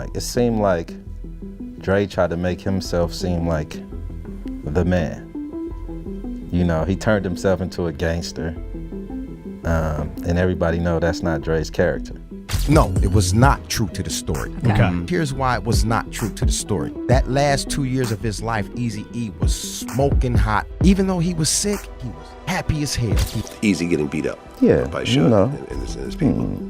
like it seemed like Dre tried to make himself seem like the man. You know, he turned himself into a gangster, and everybody know that's not Dre's character. No, it was not true to the story. Okay. Here's why it was not true to the story. That last 2 years of his life, Eazy-E was smoking hot. Even though he was sick, he was happy as hell. Easy getting beat up. Yeah, by you Suge know. and his people.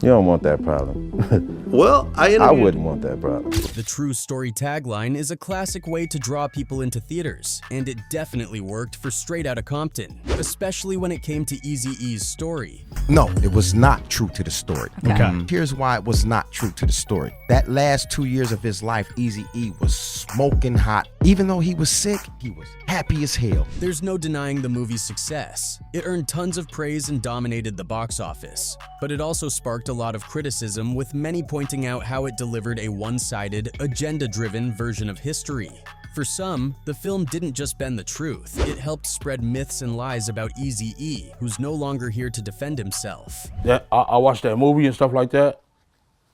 You don't want that problem. Well, I wouldn't want that problem. The true story tagline is a classic way to draw people into theaters, and it definitely worked for Straight Outta Compton, especially when it came to Eazy-E's story. No, it was not true to the story. Okay. Here's why it was not true to the story. That last 2 years of his life, Eazy-E was smoking hot. Even though he was sick, he was happy as hell. There's no denying the movie's success. It earned tons of praise and dominated the box office, but it also sparked a lot of criticism, with many pointing out how it delivered a one-sided, agenda-driven version of history. For some, the film didn't just bend the truth, it helped spread myths and lies about Eazy-E, who's no longer here to defend himself. That I watched that movie and stuff like that.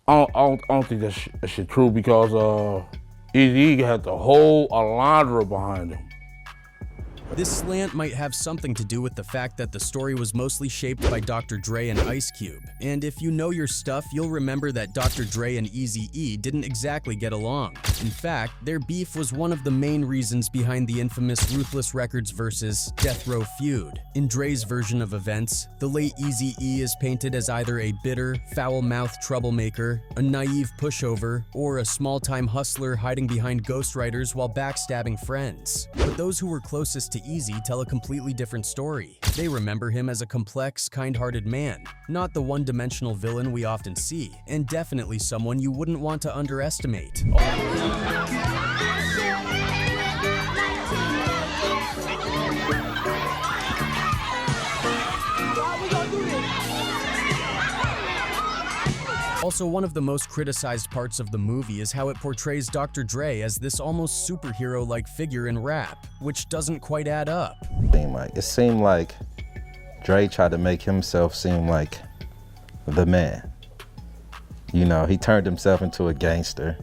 I don't think that shit true, because Eazy-E had the whole Alondra behind him. This slant might have something to do with the fact that the story was mostly shaped by Dr. Dre and Ice Cube. And if you know your stuff, you'll remember that Dr. Dre and Eazy-E didn't exactly get along. In fact, their beef was one of the main reasons behind the infamous Ruthless Records vs. Death Row feud. In Dre's version of events, the late Eazy-E is painted as either a bitter, foul-mouthed troublemaker, a naive pushover, or a small-time hustler hiding behind ghostwriters while backstabbing friends. But those who were closest to Eazy tell a completely different story. They remember him as a complex, kind-hearted man, not the one-dimensional villain we often see, and definitely someone you wouldn't want to underestimate. Also, one of the most criticized parts of the movie is how it portrays Dr. Dre as this almost superhero-like figure in rap, which doesn't quite add up. It seemed like Dre tried to make himself seem like the man. You know, he turned himself into a gangster,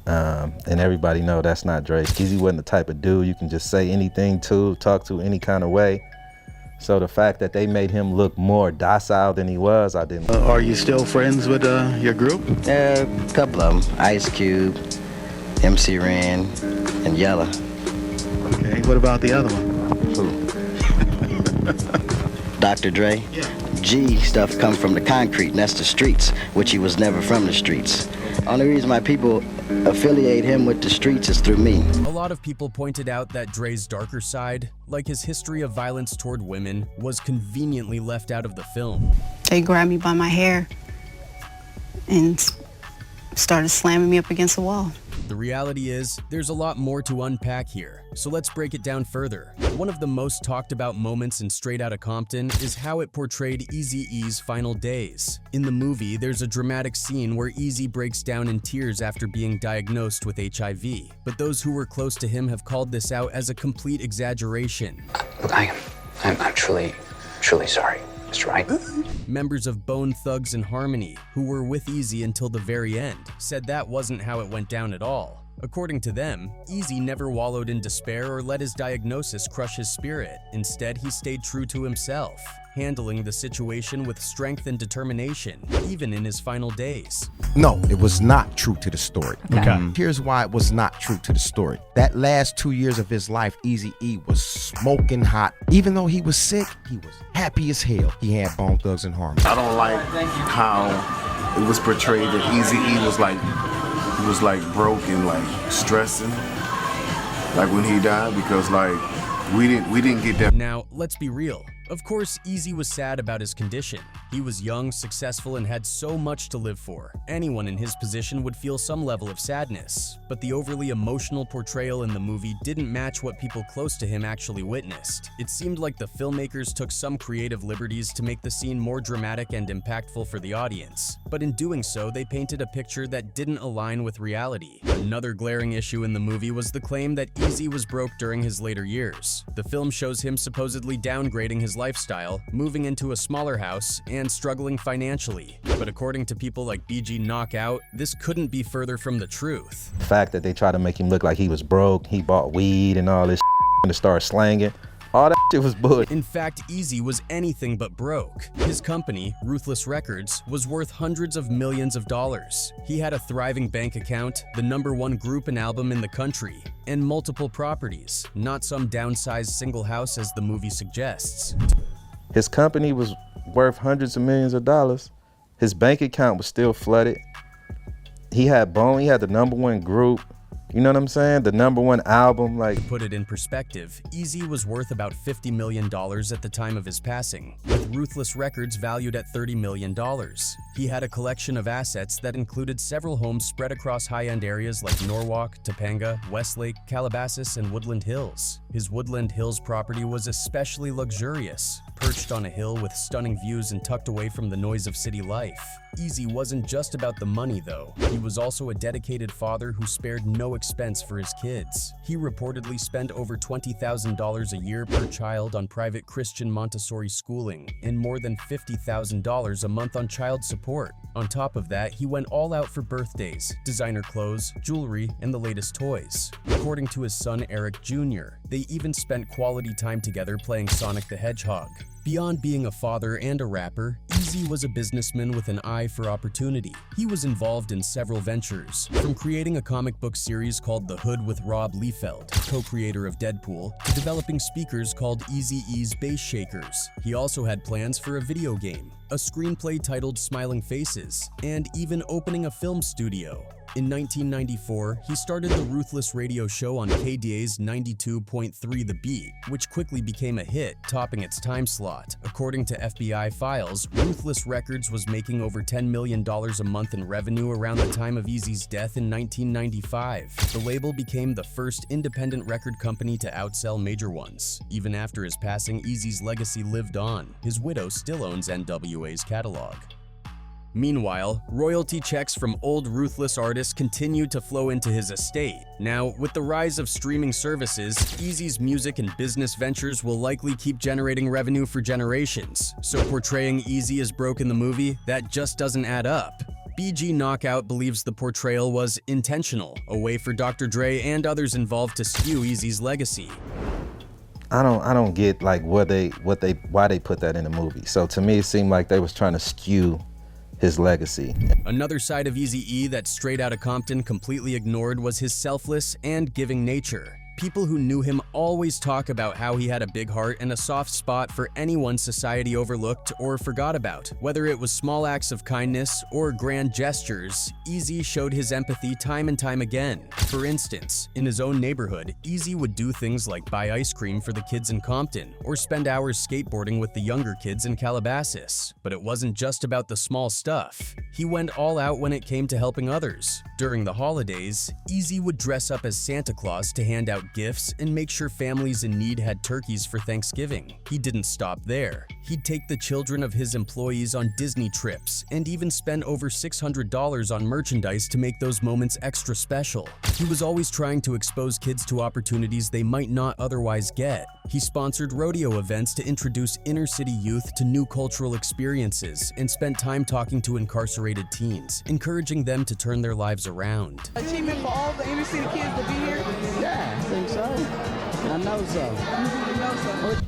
and everybody know that's not Dre. Eazy wasn't the type of dude you can just say anything to, talk to any kind of way. So the fact that they made him look more docile than he was, I didn't. Are you still friends with your group? A couple of them. Ice Cube, MC Ren, and Yella. Okay, what about the other one? Who? Dr. Dre? Yeah. G stuff come from the concrete, and that's the streets, which he was never from the streets. Only reason why people affiliate him with the streets is through me. A lot of people pointed out that Dre's darker side, like his history of violence toward women, was conveniently left out of the film. They grabbed me by my hair and started slamming me up against the wall. The reality is, there's a lot more to unpack here, so let's break it down further. One of the most talked about moments in Straight Outta Compton is how it portrayed Eazy-E's final days. In the movie, there's a dramatic scene where Eazy breaks down in tears after being diagnosed with HIV, but those who were close to him have called this out as a complete exaggeration. Look, I'm truly sorry. Mr. Wright. Members of Bone Thugs and Harmony, who were with Eazy until the very end, said that wasn't how it went down at all. According to them, Eazy never wallowed in despair or let his diagnosis crush his spirit. Instead, he stayed true to himself, handling the situation with strength and determination, even in his final days. No, it was not true to the story. Okay. Here's why it was not true to the story. That last 2 years of his life, Eazy-E was smoking hot. Even though he was sick, he was happy as hell. He had Bone Thugs and Harmony. I don't like how it was portrayed that Eazy-E was like broke and like stressing, like when he died, because like we didn't get that. Now, let's be real. Of course, Eazy was sad about his condition. He was young, successful, and had so much to live for. Anyone in his position would feel some level of sadness. But the overly emotional portrayal in the movie didn't match what people close to him actually witnessed. It seemed like the filmmakers took some creative liberties to make the scene more dramatic and impactful for the audience. But in doing so, they painted a picture that didn't align with reality. Another glaring issue in the movie was the claim that Eazy was broke during his later years. The film shows him supposedly downgrading his lifestyle, moving into a smaller house, and struggling financially. But according to people like BG Knockout, this couldn't be further from the truth. The fact that they tried to make him look like he was broke, he bought weed and all this and to start slanging, all that shit was bullshit. In fact, Eazy was anything but broke. His company, Ruthless Records, was worth hundreds of millions of dollars. He had a thriving bank account, the #1 group and album in the country, and multiple properties, not some downsized single house as the movie suggests. His company was worth hundreds of millions of dollars. His bank account was still flooded. He had Bone, he had the #1 group. You know what I'm saying? The #1 album, like. To put it in perspective, Eazy was worth about $50 million at the time of his passing, with Ruthless Records valued at $30 million. He had a collection of assets that included several homes spread across high-end areas like Norwalk, Topanga, Westlake, Calabasas, and Woodland Hills. His Woodland Hills property was especially luxurious, perched on a hill with stunning views and tucked away from the noise of city life. Eazy wasn't just about the money, though. He was also a dedicated father who spared no expense for his kids. He reportedly spent over $20,000 a year per child on private Christian Montessori schooling and more than $50,000 a month on child support. On top of that, he went all out for birthdays, designer clothes, jewelry, and the latest toys. According to his son Eric Jr., they even spent quality time together playing Sonic the Hedgehog. Beyond being a father and a rapper, Eazy was a businessman with an eye for opportunity. He was involved in several ventures, from creating a comic book series called The Hood with Rob Liefeld, co-creator of Deadpool, to developing speakers called Eazy-E's Bass Shakers. He also had plans for a video game, a screenplay titled Smiling Faces, and even opening a film studio. In 1994, he started the Ruthless radio show on KDA's 92.3 The Beat, which quickly became a hit, topping its time slot. According to FBI files, Ruthless Records was making over $10 million a month in revenue around the time of Eazy's death in 1995. The label became the first independent record company to outsell major ones. Even after his passing, Eazy's legacy lived on. His widow still owns NWA's catalog. Meanwhile, royalty checks from old Ruthless artists continued to flow into his estate. Now, with the rise of streaming services, Eazy's music and business ventures will likely keep generating revenue for generations. So portraying Eazy as broke in the movie, that just doesn't add up. BG Knockout believes the portrayal was intentional, a way for Dr. Dre and others involved to skew Eazy's legacy. I don't get like why they put that in the movie. So to me, it seemed like they was trying to skew his legacy. Another side of Eazy-E that Straight Outta Compton completely ignored was his selfless and giving nature. People who knew him always talk about how he had a big heart and a soft spot for anyone society overlooked or forgot about. Whether it was small acts of kindness or grand gestures, Eazy showed his empathy time and time again. For instance, in his own neighborhood, Eazy would do things like buy ice cream for the kids in Compton or spend hours skateboarding with the younger kids in Calabasas. But it wasn't just about the small stuff. He went all out when it came to helping others. During the holidays, Eazy would dress up as Santa Claus to hand out gifts and make sure families in need had turkeys for Thanksgiving. He didn't stop there. He'd take the children of his employees on Disney trips and even spend over $600 on merchandise to make those moments extra special. He was always trying to expose kids to opportunities they might not otherwise get. He sponsored rodeo events to introduce inner-city youth to new cultural experiences and spent time talking to incarcerated teens, encouraging them to turn their lives around. Achievement for all the inner-city kids to be here? Yeah, I think so. I know so.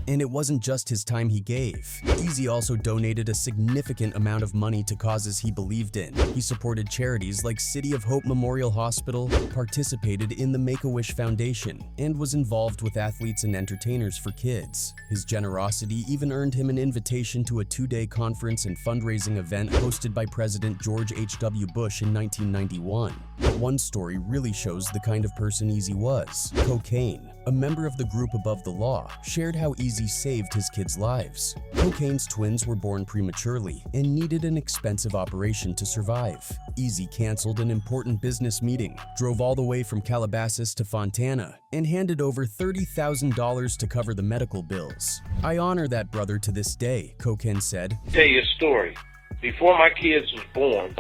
And it wasn't just his time he gave. Eazy also donated a significant amount of money to causes he believed in. He supported charities like City of Hope Memorial Hospital, participated in the Make-A-Wish Foundation, and was involved with athletes and entertainers for kids. His generosity even earned him an invitation to a 2-day conference and fundraising event hosted by President George H.W. Bush in 1991. But one story really shows the kind of person Eazy was. Cocaine, a member of the group Above the Law, shared how Eazy saved his kids' lives. Cocaine's twins were born prematurely and needed an expensive operation to survive. Eazy canceled an important business meeting, drove all the way from Calabasas to Fontana, and handed over $30,000 to cover the medical bills. "I honor that brother to this day," Cocaine said. Tell you a story. Before my kids was born,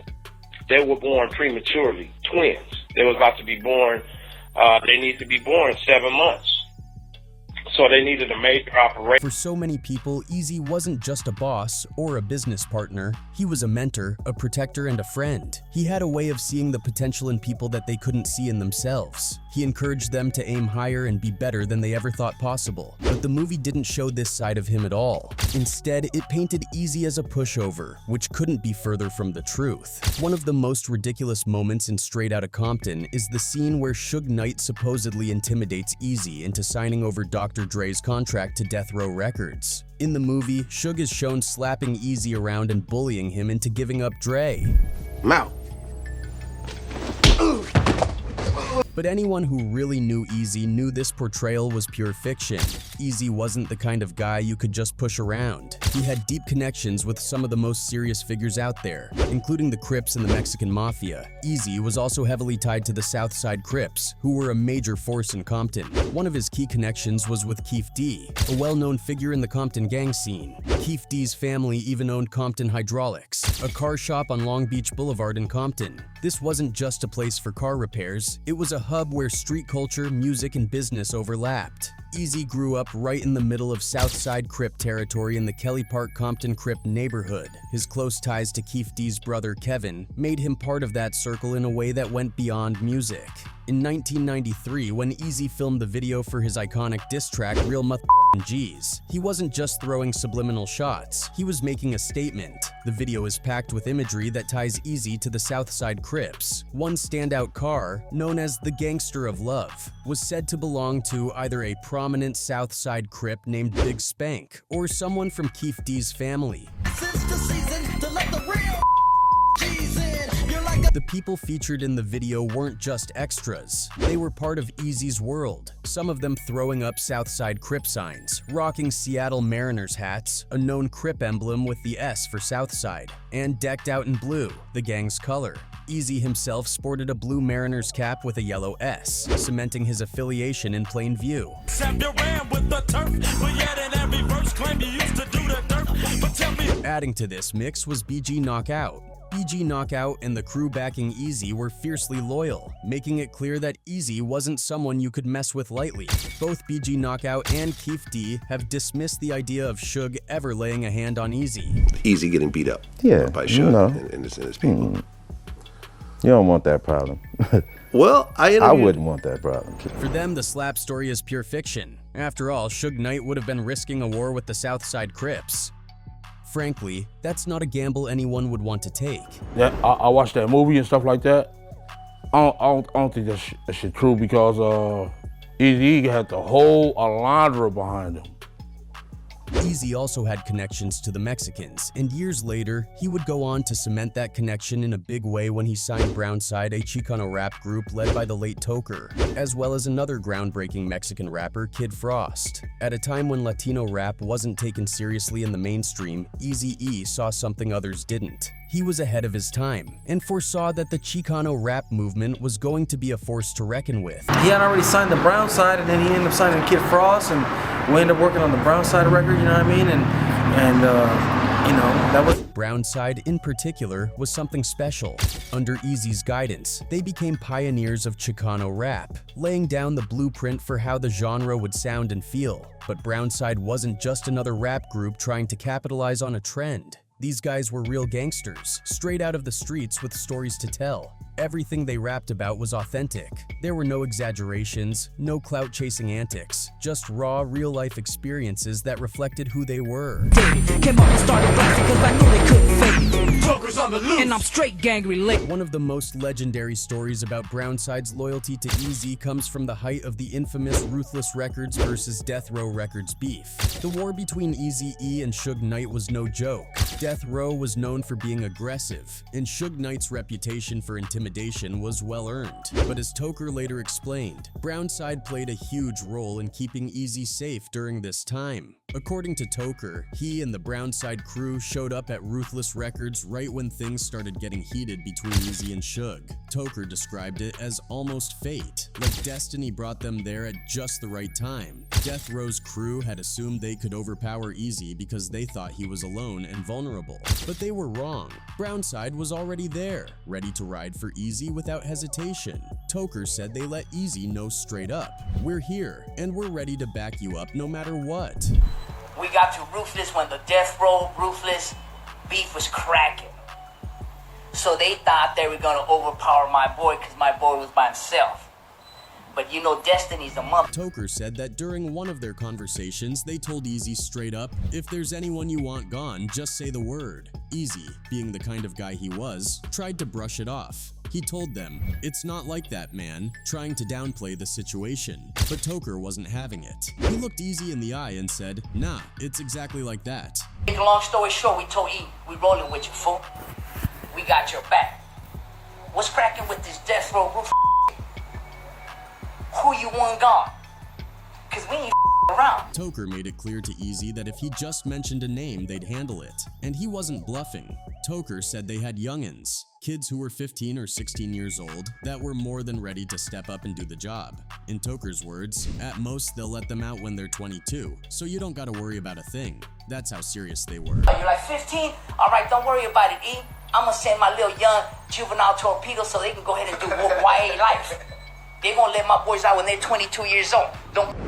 they were born prematurely, twins. They were about to be born, they need to be born 7 months. So they needed a major operation. For so many people, Eazy wasn't just a boss or a business partner. He was a mentor, a protector, and a friend. He had a way of seeing the potential in people that they couldn't see in themselves. He encouraged them to aim higher and be better than they ever thought possible. But the movie didn't show this side of him at all. Instead, it painted Eazy as a pushover, which couldn't be further from the truth. One of the most ridiculous moments in Straight Outta Compton is the scene where Suge Knight supposedly intimidates Eazy into signing over Dr. Dre's contract to Death Row Records. In the movie, Suge is shown slapping Eazy around and bullying him into giving up Dre. Mouth. But anyone who really knew Eazy knew this portrayal was pure fiction. Eazy wasn't the kind of guy you could just push around. He had deep connections with some of the most serious figures out there, including the Crips and the Mexican Mafia. Eazy was also heavily tied to the Southside Crips, who were a major force in Compton. One of his key connections was with Keef D, a well-known figure in the Compton gang scene. Keef D's family even owned Compton Hydraulics, a car shop on Long Beach Boulevard in Compton. This wasn't just a place for car repairs, it was a hub where street culture, music, and business overlapped. Eazy grew up right in the middle of Southside Crip territory in the Kelly Park Compton Crip neighborhood. His close ties to Keef D's brother Kevin made him part of that circle in a way that went beyond music. In 1993, when Eazy filmed the video for his iconic diss track Real G's, he wasn't just throwing subliminal shots, he was making a statement. The video is packed with imagery that ties Eazy to the Southside Crips. One standout car, known as the Gangster of Love, was said to belong to either a prominent Southside Crip named Big Spank or someone from Keef D's family. The people featured in the video weren't just extras. They were part of Eazy's world, some of them throwing up Southside Crip signs, rocking Seattle Mariners hats, a known Crip emblem with the S for Southside, and decked out in blue, the gang's color. Eazy himself sported a blue Mariners cap with a yellow S, cementing his affiliation in plain view. Adding to this mix was BG Knockout. BG Knockout and the crew backing Eazy were fiercely loyal, making it clear that Eazy wasn't someone you could mess with lightly. Both BG Knockout and Keef D have dismissed the idea of Suge ever laying a hand on Eazy. Eazy getting beat up. Yeah, by you Suge know. and his people. You don't want that problem. Well, I wouldn't want that problem. For them, the slap story is pure fiction. After all, Suge Knight would have been risking a war with the Southside Crips. Frankly, that's not a gamble anyone would want to take. Yeah, I watched that movie and stuff like that. I don't think that shit true because Eazy-E had the whole Alondra behind him. Eazy also had connections to the Mexicans, and years later, he would go on to cement that connection in a big way when he signed Brownside, a Chicano rap group led by the late Toker, as well as another groundbreaking Mexican rapper, Kid Frost. At a time when Latino rap wasn't taken seriously in the mainstream, Eazy-E saw something others didn't. He was ahead of his time, and foresaw that the Chicano rap movement was going to be a force to reckon with. He had already signed the Brownside, and then he ended up signing Kid Frost, and we ended up working on the Brownside record, you know what I mean? And you know, that was... Brownside, in particular, was something special. Under Eazy's guidance, they became pioneers of Chicano rap, laying down the blueprint for how the genre would sound and feel. But Brownside wasn't just another rap group trying to capitalize on a trend. These guys were real gangsters, straight out of the streets with stories to tell. Everything they rapped about was authentic. There were no exaggerations, no clout-chasing antics, just raw, real-life experiences that reflected who they were. And I'm straight gang related. One of the most legendary stories about Brownside's loyalty to Eazy comes from the height of the infamous Ruthless Records versus Death Row Records beef. The war between Eazy-E and Suge Knight was no joke. Death Row was known for being aggressive, and Suge Knight's reputation for intimidation was well earned. But as Toker later explained, Brownside played a huge role in keeping Eazy safe during this time. According to Toker, he and the Brownside crew showed up at Ruthless Records right when things started getting heated between Eazy and Suge. Toker described it as almost fate, like destiny brought them there at just the right time. Death Row's crew had assumed they could overpower Eazy because they thought he was alone and vulnerable. But they were wrong. Brownside was already there, ready to ride for Eazy without hesitation. Toker said they let Eazy know straight up, "We're here, and we're ready to back you up no matter what." We got to Ruthless when the Death Row Ruthless beef was cracking. So they thought they were gonna overpower my boy because my boy was by himself. But you know, Destiny's a mother. Toker said that during one of their conversations, they told Eazy straight up, "If there's anyone you want gone, just say the word." Eazy, being the kind of guy he was, tried to brush it off. He told them, "It's not like that, man," trying to downplay the situation. But Toker wasn't having it. He looked Eazy in the eye and said, "Nah, it's exactly like that." Make a long story short, we told E, we rolling with you, fool. We got your back. What's cracking with this Death Row roof? Who you want gone? Cause we ain't around. Toker made it clear to Eazy that if he just mentioned a name, they'd handle it. And he wasn't bluffing. Toker said they had youngins, kids who were 15 or 16 years old, that were more than ready to step up and do the job. In Toker's words, at most they'll let them out when they're 22, so you don't gotta worry about a thing. That's how serious they were. You're like 15? Alright, don't worry about it, E. I'm gonna send my little young juvenile torpedo so they can go ahead and do YA life. They're gonna let my boys out when they're 22 years old.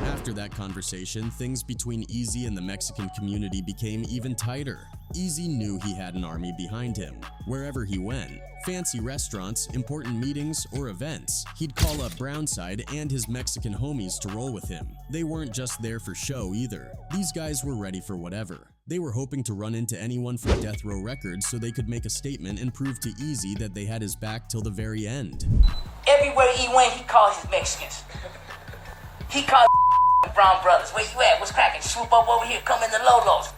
After that conversation, things between Eazy and the Mexican community became even tighter. Eazy knew he had an army behind him. Wherever he went, fancy restaurants, important meetings, or events, he'd call up Brownside and his Mexican homies to roll with him. They weren't just there for show either. These guys were ready for whatever. They were hoping to run into anyone from Death Row Records so they could make a statement and prove to Eazy that they had his back till the very end. Everywhere he went, he called his Mexicans. He called Brown Brothers. Where you at? What's cracking? Swoop up over here, come in the Lolos.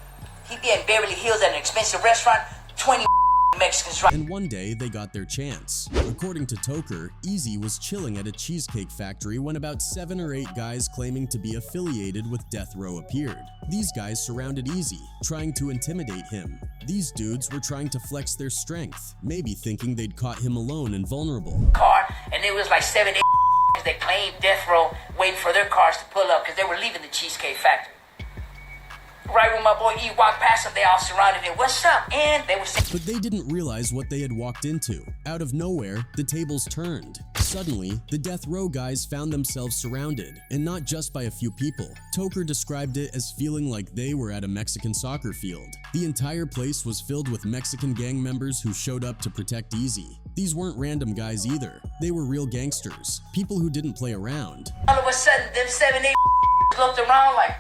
He be in Beverly Hills at an expensive restaurant, 20 Mexicans right. And one day, they got their chance. According to Toker, Eazy was chilling at a cheesecake factory when about 7 or 8 guys claiming to be affiliated with Death Row appeared. These guys surrounded Eazy, trying to intimidate him. These dudes were trying to flex their strength, maybe thinking they'd caught him alone and vulnerable. Car, and there was like 7, 8 that claimed Death Row waiting for their cars to pull up because they were leaving the cheesecake factory. Right when my boy E walked past them, they all surrounded him. What's up? And they were saying. But they didn't realize what they had walked into. Out of nowhere, the tables turned. Suddenly, the Death Row guys found themselves surrounded, and not just by a few people. Toker described it as feeling like they were at a Mexican soccer field. The entire place was filled with Mexican gang members who showed up to protect Eazy. These weren't random guys either. They were real gangsters, people who didn't play around. All of a sudden, them 7, 8 looked around like,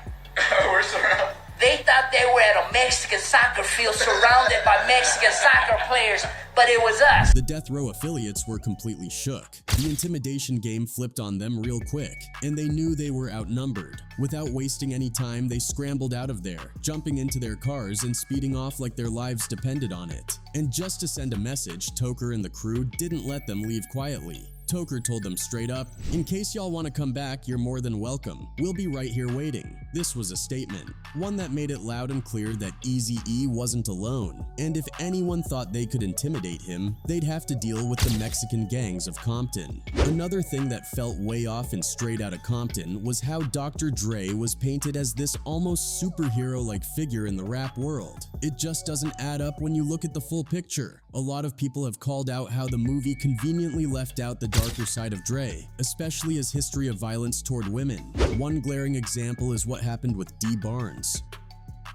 we're surrounded. They thought they were at a Mexican soccer field surrounded by Mexican soccer players, but it was us. The Death Row affiliates were completely shook. The intimidation game flipped on them real quick, and they knew they were outnumbered. Without wasting any time, they scrambled out of there, jumping into their cars and speeding off like their lives depended on it. And just to send a message, Toker and the crew didn't let them leave quietly. Toker told them straight up, "In case y'all want to come back, you're more than welcome. We'll be right here waiting." This was a statement, one that made it loud and clear that Eazy-E wasn't alone, and if anyone thought they could intimidate him, they'd have to deal with the Mexican gangs of Compton. Another thing that felt way off in Straight Outta Compton was how Dr. Dre was painted as this almost superhero-like figure in the rap world. It just doesn't add up when you look at the full picture. A lot of people have called out how the movie conveniently left out the darker side of Dre, especially his history of violence toward women. One glaring example is what happened with Dee Barnes.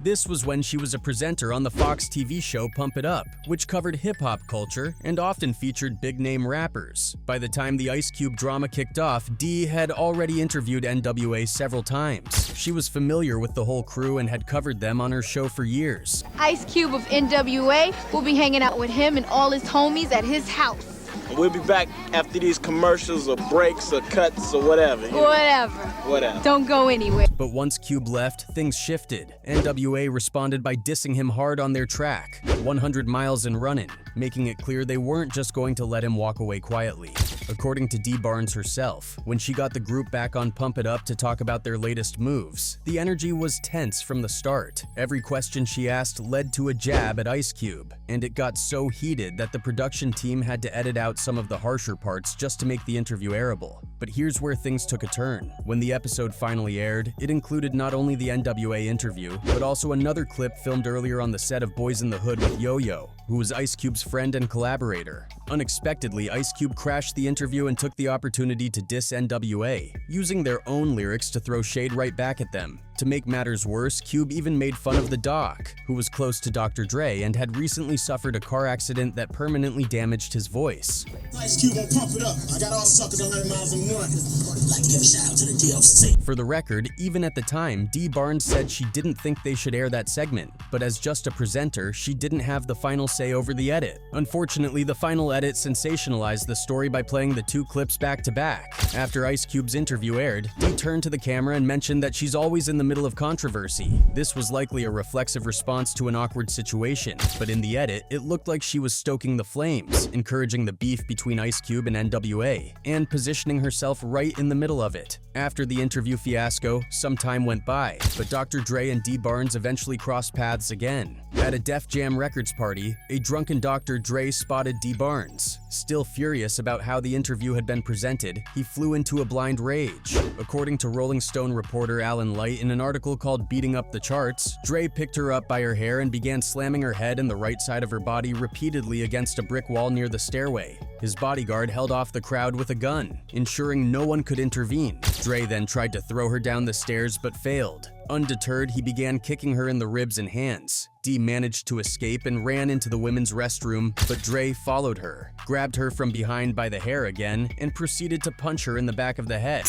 This was when she was a presenter on the Fox TV show Pump It Up, which covered hip-hop culture and often featured big-name rappers. By the time the Ice Cube drama kicked off, Dee had already interviewed NWA several times. She was familiar with the whole crew and had covered them on her show for years. Ice Cube of NWA will be hanging out with him and all his homies at his house. We'll be back after these commercials or breaks or cuts or whatever. Whatever. Don't go anywhere. But once Cube left, things shifted. NWA responded by dissing him hard on their track, 100 Miles and Runnin', making it clear they weren't just going to let him walk away quietly. According to Dee Barnes herself, when she got the group back on Pump It Up to talk about their latest moves, the energy was tense from the start. Every question she asked led to a jab at Ice Cube, and it got so heated that the production team had to edit out some of the harsher parts just to make the interview airable. But here's where things took a turn. When the episode finally aired, it included not only the NWA interview, but also another clip filmed earlier on the set of Boys in the Hood with Yo-Yo, who was Ice Cube's friend and collaborator. Unexpectedly, Ice Cube crashed the interview and took the opportunity to diss NWA, using their own lyrics to throw shade right back at them. To make matters worse, Cube even made fun of the Doc, who was close to Dr. Dre and had recently suffered a car accident that permanently damaged his voice. Ice Cube gon' pump it up. I got all suckers 100 miles an hour. Like to give a shout out to the DLC. For the record, even at the time, Dee Barnes said she didn't think they should air that segment, but as just a presenter, she didn't have the final say over the edit. Unfortunately, the final edit sensationalized the story by playing the two clips back to back. After Ice Cube's interview aired, Dee turned to the camera and mentioned that she's always in the middle of controversy. This was likely a reflexive response to an awkward situation, but in the edit, it looked like she was stoking the flames, encouraging the beef between Ice Cube and NWA, and positioning herself right in the middle of it. After the interview fiasco, some time went by, but Dr. Dre and Dee Barnes eventually crossed paths again. At a Def Jam Records party, a drunken Dr. Dre spotted Dee Barnes. Still furious about how the interview had been presented, he flew into a blind rage. According to Rolling Stone reporter Alan Light in an article called Beating Up the Charts, Dre picked her up by her hair and began slamming her head and the right side of her body repeatedly against a brick wall near the stairway. His bodyguard held off the crowd with a gun, ensuring no one could intervene. Dre then tried to throw her down the stairs but failed. Undeterred, he began kicking her in the ribs and hands. Dee managed to escape and ran into the women's restroom, but Dre followed her, grabbed her from behind by the hair again, and proceeded to punch her in the back of the head.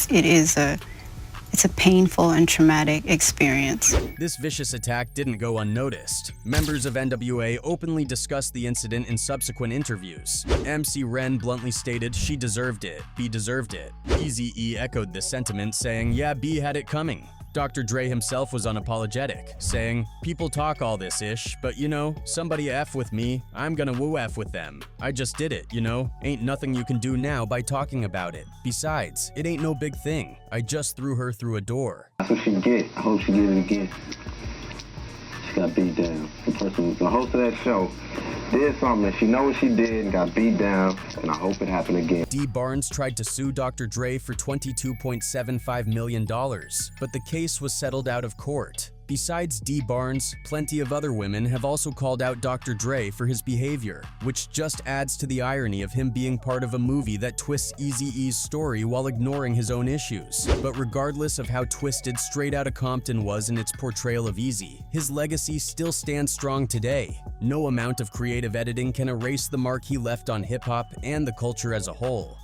It's a painful and traumatic experience. This vicious attack didn't go unnoticed. Members of NWA openly discussed the incident in subsequent interviews. MC Ren bluntly stated she deserved it, B deserved it. Eazy-E echoed this sentiment, saying, yeah, B had it coming. Dr. Dre himself was unapologetic, saying, people talk all this ish, but you know, somebody F with me, I'm gonna woo F with them. I just did it, you know? Ain't nothing you can do now by talking about it. Besides, it ain't no big thing. I just threw her through a door. That's what she get. I hope she get it again. She got beat down. The host of that show did something that she knows she did and got beat down, and I hope it happened again. Dee Barnes tried to sue Dr. Dre for $22.75 million, but the case was settled out of court. Besides Dee Barnes, plenty of other women have also called out Dr. Dre for his behavior, which just adds to the irony of him being part of a movie that twists Eazy-E's story while ignoring his own issues. But regardless of how twisted Straight Outta Compton was in its portrayal of Eazy, his legacy still stands strong today. No amount of creative editing can erase the mark he left on hip-hop and the culture as a whole.